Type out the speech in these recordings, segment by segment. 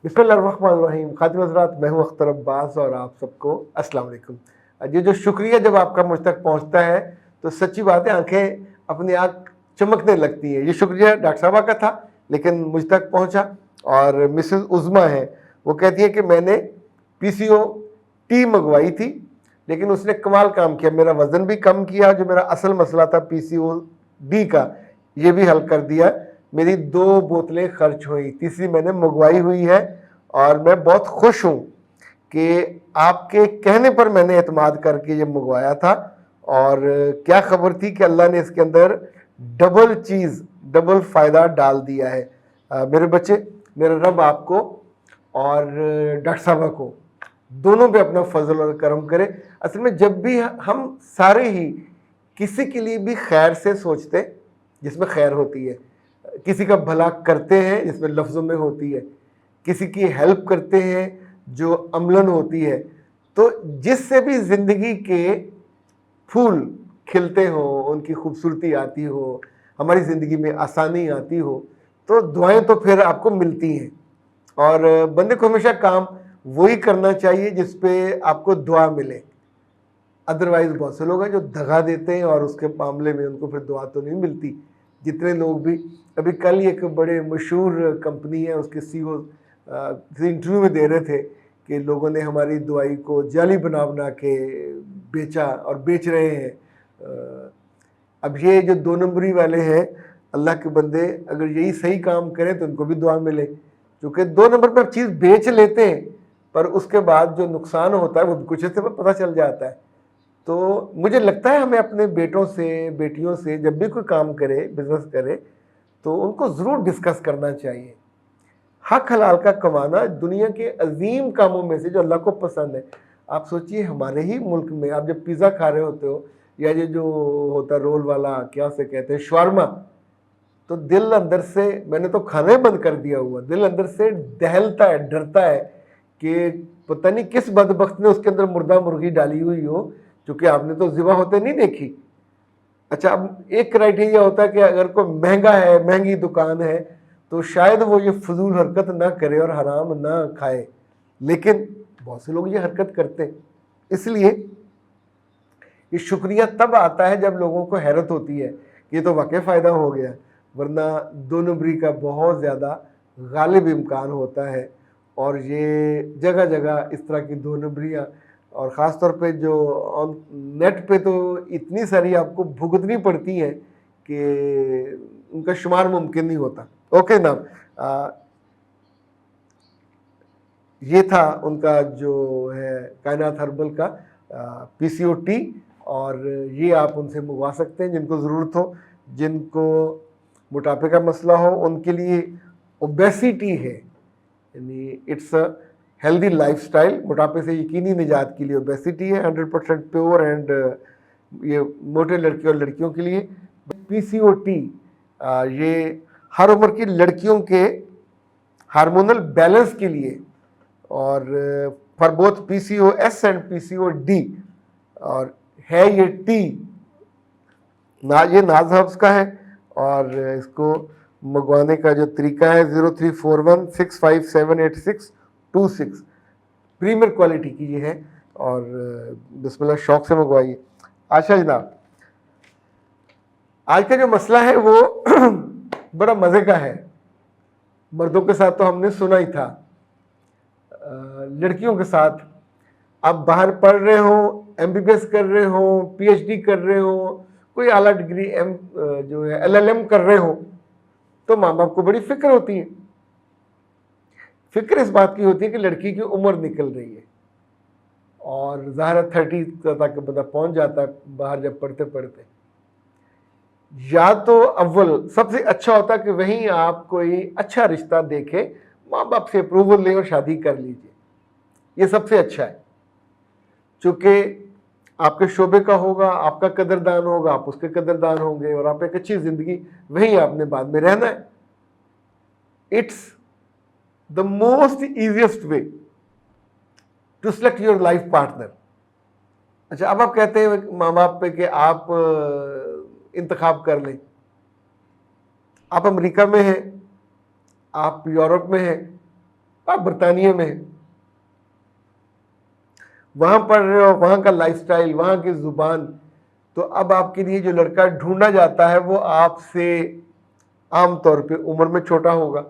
बिस्मिल्लाहिर्रहमानिर्रहीम। खातिन हज़रात, मैं हूँ अख्तर अब्बास और आप सबको अस्सलाम वालेकुम। ये जो शुक्रिया जब आपका मुझ तक पहुँचता है तो सच्ची बात है, आंखें अपने आप चमकने लगती हैं। ये शुक्रिया डॉक्टर साहबा का था, लेकिन मुझ तक पहुँचा। और मिसेस उज़मा है, वो कहती है कि मैंने पीसीओ टी मंगवाई थी, लेकिन उसने कमाल काम किया, मेरा वज़न भी कम किया, जो मेरा असल मसला था पीसीओ डी का, ये भी हल कर दिया। मेरी 2 बोतलें खर्च हुई, तीसरी मैंने मंगवाई हुई है। और मैं बहुत खुश हूँ कि आपके कहने पर मैंने एतमाद करके ये मंगवाया था। और क्या खबर थी कि अल्लाह ने इसके अंदर डबल चीज़, डबल फ़ायदा डाल दिया है। मेरे बच्चे, मेरा रब आपको और डॉक्टर साहबा को दोनों पे अपना फजल और करम करे। असल में जब भी हम सारे ही किसी के लिए भी खैर से सोचते, जिसमें खैर होती है, किसी का भला करते हैं जिसमें लफ्ज़ों में होती है, किसी की हेल्प करते हैं जो अमलन होती है, तो जिससे भी ज़िंदगी के फूल खिलते हो, उनकी खूबसूरती आती हो, हमारी ज़िंदगी में आसानी आती हो, तो दुआएं तो फिर आपको मिलती हैं। और बंदे को हमेशा काम वही करना चाहिए जिस पे आपको दुआ मिले। अदरवाइज़ बहुत से लोग हैं जो दगा देते हैं और उसके मामले में उनको फिर दुआ तो नहीं मिलती। जितने लोग भी, अभी कल ही एक बड़े मशहूर कंपनी है, उसके सीईओ इंटरव्यू में दे रहे थे कि लोगों ने हमारी दुआई को जाली बना बना के बेचा और बेच रहे हैं। अब ये जो 2 नंबरी वाले हैं, अल्लाह के बंदे अगर यही सही काम करें तो उनको भी दुआ मिले, क्योंकि 2 नंबर पर चीज़ बेच लेते हैं, पर उसके बाद जो नुकसान होता है वो कुछ ऐसे पता चल जाता है। तो मुझे लगता है हमें अपने बेटों से, बेटियों से जब भी कोई काम करे, बिजनेस करे, तो उनको ज़रूर डिस्कस करना चाहिए। हक हलाल का कमाना दुनिया के अजीम कामों में से जो अल्लाह को पसंद है। आप सोचिए, हमारे ही मुल्क में आप जब पिज़्ज़ा खा रहे होते हो, या ये जो होता है रोल वाला, क्या से कहते हैं, शवारमा, तो दिल अंदर से, मैंने तो खाना ही बंद कर दिया हुआ, दिल अंदर से दहलता है, डरता है कि पता नहीं किस बदबख्त ने उसके अंदर मुर्दा मुर्गी डाली हुई हो, क्योंकि आपने तो ज़िबा होते नहीं देखी। अच्छा, अब एक क्राइटेरिया होता है कि अगर कोई महंगा है, महंगी दुकान है, तो शायद वो ये फजूल हरकत ना करे और हराम ना खाए, लेकिन बहुत से लोग ये हरकत करते हैं। इसलिए ये शुक्रिया तब आता है जब लोगों को हैरत होती है कि ये तो वाकई फ़ायदा हो गया, वरना 2 नंबरी का बहुत ज़्यादा गालिब इम्कान होता है। और ये जगह जगह इस तरह की 2 नंबरियाँ, और ख़ास तौर पे जो ऑन नेट पे तो इतनी सारी आपको भुगतनी पड़ती हैं कि उनका शुमार मुमकिन नहीं होता। ओके ना, ये था उनका जो है कायनात हर्बल का पीसीओ टी, और ये आप उनसे मंगवा सकते हैं जिनको ज़रूरत हो। जिनको मोटापे का मसला हो उनके लिए ओबेसिटी है, यानी इट्स अ हेल्दी लाइफस्टाइल, मोटापे से यकीनी निजात के लिए ओबेसिटी है, 100% प्योर एंड ये मोटे लड़के और लड़कियों के लिए। पीसीओ टी ये हर उम्र की लड़कियों के हार्मोनल बैलेंस के लिए, और for both PCOS and PCOD, और है ये टी ये नाज हर्ब्स का है। और इसको मंगवाने का जो तरीका है 0341657826, प्रीमियर क्वालिटी की ये है, और बिस्मिल्लाह शौक से मंगवाइए। अच्छा जनाब, आज का जो मसला है वो बड़ा मज़े का है। मर्दों के साथ तो हमने सुना ही था, लड़कियों के साथ आप बाहर पढ़ रहे हो, एमबीबीएस कर रहे हो, पीएचडी कर रहे हो, कोई आला डिग्री जो है एलएलएम कर रहे हो, तो माँ बाप को बड़ी फिक्र होती है। फिक्र इस बात की होती है कि लड़की की उम्र निकल रही है, और ज़ाहिर 30 तक बंदा पहुंच जाता है बाहर जब पढ़ते पढ़ते। या तो अव्वल सबसे अच्छा होता है कि वहीं आप कोई अच्छा रिश्ता देखें, माँ बाप से अप्रूवल लें और शादी कर लीजिए, ये सबसे अच्छा है। चूँकि आपके शोबे का होगा, आपका कदरदान होगा, आप उसके कदरदान होंगे, और आप एक अच्छी ज़िंदगी वहीं आपने बाद में रहना है। It's the most easiest way to select your life partner. अच्छा, अब आप कहते हैं माँ बाप पे कि आप इंतखाब कर लें। आप अमेरिका में हैं, आप यूरोप में हैं, आप बरतानिया में हैं, वहां पढ़ रहे हो, वहां का लाइफस्टाइल, वहां की जुबान, तो अब आपके लिए जो लड़का ढूंढा जाता है वो आपसे आमतौर पे उम्र में छोटा होगा,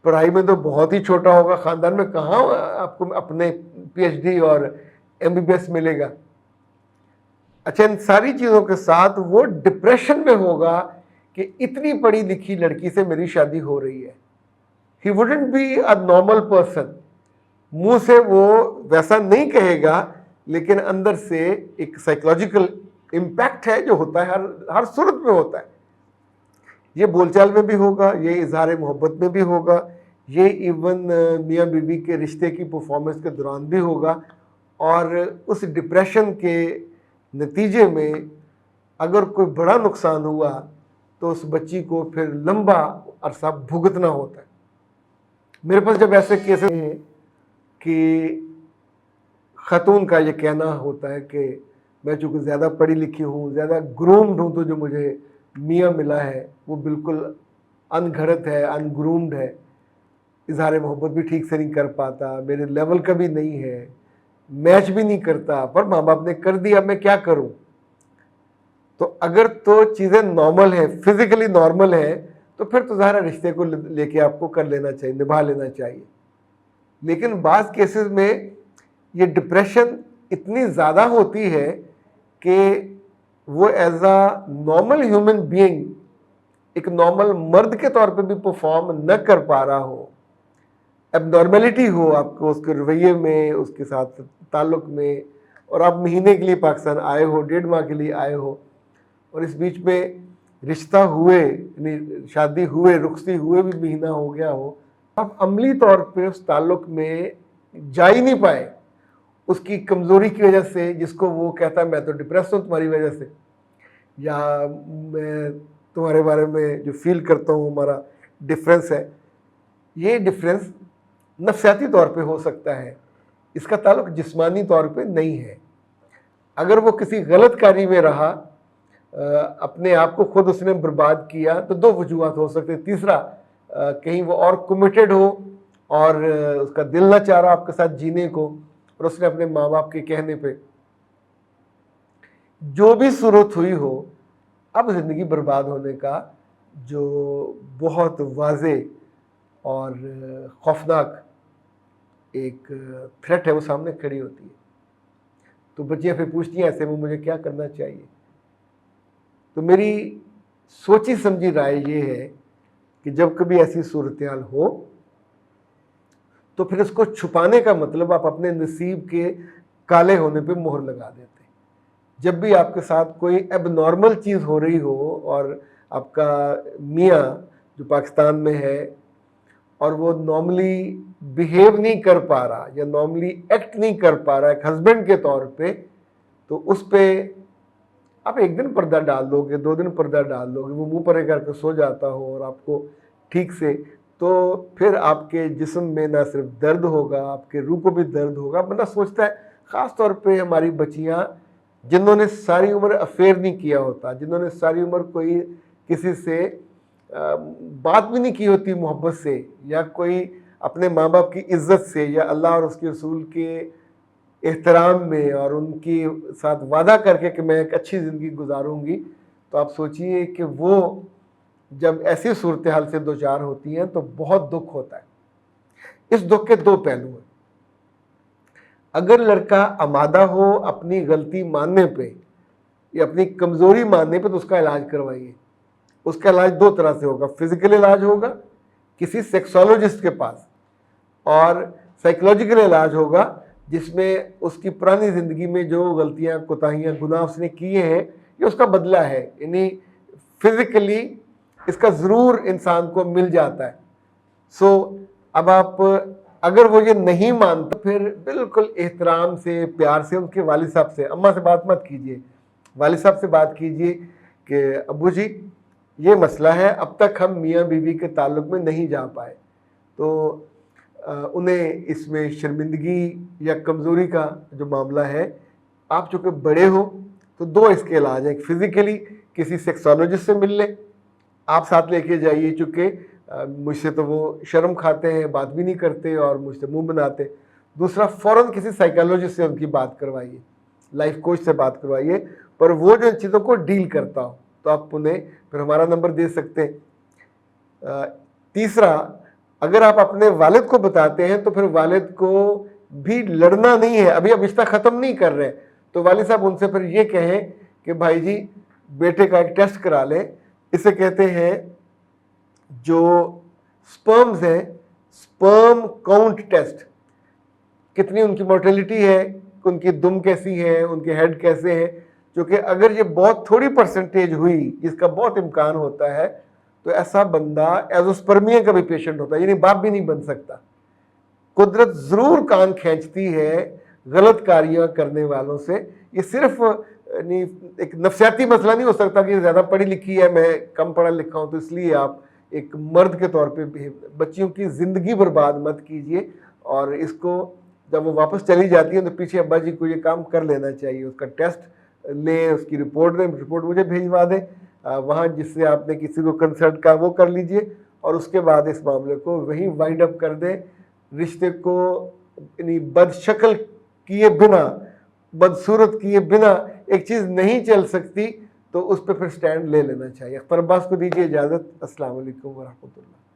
पढ़ाई में तो बहुत ही छोटा होगा, खानदान में कहाँ आपको अपने पीएचडी और एमबीबीएस मिलेगा। अच्छा, इन सारी चीजों के साथ वो डिप्रेशन में होगा कि इतनी पढ़ी लिखी लड़की से मेरी शादी हो रही है। ही wouldn't be a normal person. मुंह से वो वैसा नहीं कहेगा, लेकिन अंदर से एक साइकोलॉजिकल इम्पैक्ट है जो होता है, हर सूरत में होता है। ये बोलचाल में भी होगा, ये इजहार मोहब्बत में भी होगा, ये इवन मियाँ बीवी के रिश्ते की परफॉर्मेंस के दौरान भी होगा। और उस डिप्रेशन के नतीजे में अगर कोई बड़ा नुकसान हुआ तो उस बच्ची को फिर लंबा अरसा भुगतना होता है। मेरे पास जब ऐसे केसेस हैं कि खातून का ये कहना होता है कि मैं चूँकि ज़्यादा पढ़ी लिखी हूँ, ज़्यादा ग्रूम्ड हूँ, तो जो मुझे मियाँ मिला है वो बिल्कुल अनघड़त है, अनग्रूम्ड है, इजहार मोहब्बत भी ठीक से नहीं कर पाता, मेरे लेवल का भी नहीं है, मैच भी नहीं करता, पर माँ बाप ने कर दिया, मैं क्या करूं। तो अगर तो चीज़ें नॉर्मल है, फिजिकली नॉर्मल है, तो फिर तो ज़ाहिर रिश्ते को लेके आपको कर लेना चाहिए, निभा लेना चाहिए। लेकिन बाज़ केसेस में ये डिप्रेशन इतनी ज़्यादा होती है कि वो as a normal human being, एक नॉर्मल मर्द के तौर पे भी परफॉर्म न कर पा रहा हो, एबनॉर्मेलिटी हो आपको उसके रवैये में, उसके साथ ताल्लुक में, और आप महीने के लिए पाकिस्तान आए हो, 1.5 माह के लिए आए हो, और इस बीच में रिश्ता हुए, यानी शादी हुए, रुखसती हुए भी महीना हो गया हो, आप अमली तौर पे उस ताल्लुक में जा ही नहीं पाए उसकी कमज़ोरी की वजह से, जिसको वो कहता है मैं तो डिप्रेस हूँ तुम्हारी वजह से, या मैं तुम्हारे बारे में जो फील करता हूँ हमारा डिफरेंस है। ये डिफरेंस नफ्सियाती तौर पे हो सकता है, इसका ताल्लुक जिस्मानी तौर पे नहीं है। अगर वो किसी गलत कार्य में रहा, अपने आप को खुद उसने बर्बाद किया, तो 2 वजूहत हो सकते हैं। तीसरा, कहीं वो और कमिटेड हो और उसका दिल ना चाह रहा आपके साथ जीने को, और उसने अपने माँ बाप के कहने पे, जो भी सूरत हुई हो, अब ज़िंदगी बर्बाद होने का जो बहुत वाज़े और खौफनाक एक थ्रेट है वो सामने खड़ी होती है। तो बच्चियाँ फिर पूछती हैं ऐसे में मुझे क्या करना चाहिए। तो मेरी सोची समझी राय ये है कि जब कभी ऐसी सूरत-हाल हो तो फिर उसको छुपाने का मतलब आप अपने नसीब के काले होने पे मोहर लगा देते हैं। जब भी आपके साथ कोई एबनॉर्मल चीज़ हो रही हो और आपका मियाँ जो पाकिस्तान में है और वो नॉर्मली बिहेव नहीं कर पा रहा या नॉर्मली एक्ट नहीं कर पा रहा एक हस्बैंड के तौर पे, तो उस पर आप 1 दिन पर्दा डाल दोगे, 2 दिन पर्दा डाल दोगे, वो मुंह परे करके सो जाता हो और आपको ठीक से, तो फिर आपके जिस्म में ना सिर्फ दर्द होगा, आपके रूह को भी दर्द होगा। बंदा सोचता है, ख़ास तौर पे हमारी बच्चियाँ जिन्होंने सारी उम्र अफेयर नहीं किया होता, जिन्होंने सारी उम्र कोई किसी से बात भी नहीं की होती मोहब्बत से, या कोई अपने माँ बाप की इज़्ज़त से या अल्लाह और उसके रसूल के एहतराम में और उनकी साथ वादा करके कि मैं एक अच्छी ज़िंदगी गुजारूंगी, तो आप सोचिए कि वो जब ऐसी सूरत हाल से दो चार होती हैं तो बहुत दुख होता है। इस दुख के 2 पहलू हैं। अगर लड़का आमादा हो अपनी गलती मानने पे या अपनी कमज़ोरी मानने पे, तो उसका इलाज करवाइए। उसका इलाज 2 तरह से होगा, फिजिकल इलाज होगा किसी सेक्सोलॉजिस्ट के पास, और साइकोलॉजिकल इलाज होगा जिसमें उसकी पुरानी ज़िंदगी में जो गलतियाँ, कोताहियाँ, गुनाह उसने किए हैं, ये उसका बदला है। यानी फिजिकली इसका ज़रूर इंसान को मिल जाता है। अब आप अगर वो ये नहीं मानता, फिर बिल्कुल एहतराम से, प्यार से उनके वालिद साहब से, अम्मा से बात मत कीजिए, वालिद साहब से बात कीजिए कि अब्बू जी ये मसला है, अब तक हम मियाँ बीवी के ताल्लुक में नहीं जा पाए, तो उन्हें इसमें शर्मिंदगी या कमज़ोरी का जो मामला है, आप चूँकि बड़े हो तो 2 इसके इलाज हैं। फिज़िकली किसी सेक्सोलॉजिस्ट से मिल लें, आप साथ लेके जाइए, चूँकि मुझसे तो वो शर्म खाते हैं, बात भी नहीं करते और मुझसे मुंह बनाते। दूसरा, फ़ौरन किसी साइकोलॉजिस्ट से उनकी बात करवाइए, लाइफ कोच से बात करवाइए, पर वो जो इन चीज़ों को डील करता हो तो आप उन्हें फिर हमारा नंबर दे सकते हैं। तीसरा, अगर आप अपने वालिद को बताते हैं तो फिर वालिद को भी लड़ना नहीं है, अभी आप रिश्ता ख़त्म नहीं कर रहे, तो वालिद साहब उनसे फिर ये कहें कि भाई जी बेटे का एक टेस्ट करा लें, इसे कहते हैं जो स्पर्म्स हैं, स्पर्म काउंट टेस्ट, कितनी उनकी मोर्टेलिटी है, उनकी दुम कैसी है, उनके हेड कैसे हैं, क्योंकि अगर ये बहुत थोड़ी परसेंटेज हुई, जिसका बहुत इम्कान होता है, तो ऐसा बंदा एजोस्पर्मिया का भी पेशेंट होता है, यानी बाप भी नहीं बन सकता। कुदरत ज़रूर कान खींचती है गलत कार्य करने वालों से। ये सिर्फ एक नफसियाती मसला नहीं हो सकता कि ज़्यादा पढ़ी लिखी है, मैं कम पढ़ा लिखा हूँ तो इसलिए आप एक मर्द के तौर पे बच्चियों की ज़िंदगी बर्बाद मत कीजिए। और इसको जब वो वापस चली जाती है तो पीछे अब्बा जी को ये काम कर लेना चाहिए, उसका टेस्ट लें, उसकी रिपोर्ट दें, रिपोर्ट मुझे भेजवा दें, वहाँ जिससे आपने किसी को कंसल्ट का वो कर लीजिए और उसके बाद इस मामले को वहीं वाइंड अप कर दें। रिश्ते को बदशक्ल किए बिना, बदसूरत किए बिना एक चीज़ नहीं चल सकती, तो उस पर फिर स्टैंड ले लेना चाहिए। अख्तर अब्बास को दीजिए इजाज़त। अस्सलाम वालेकुम व रहमतुल्लाह।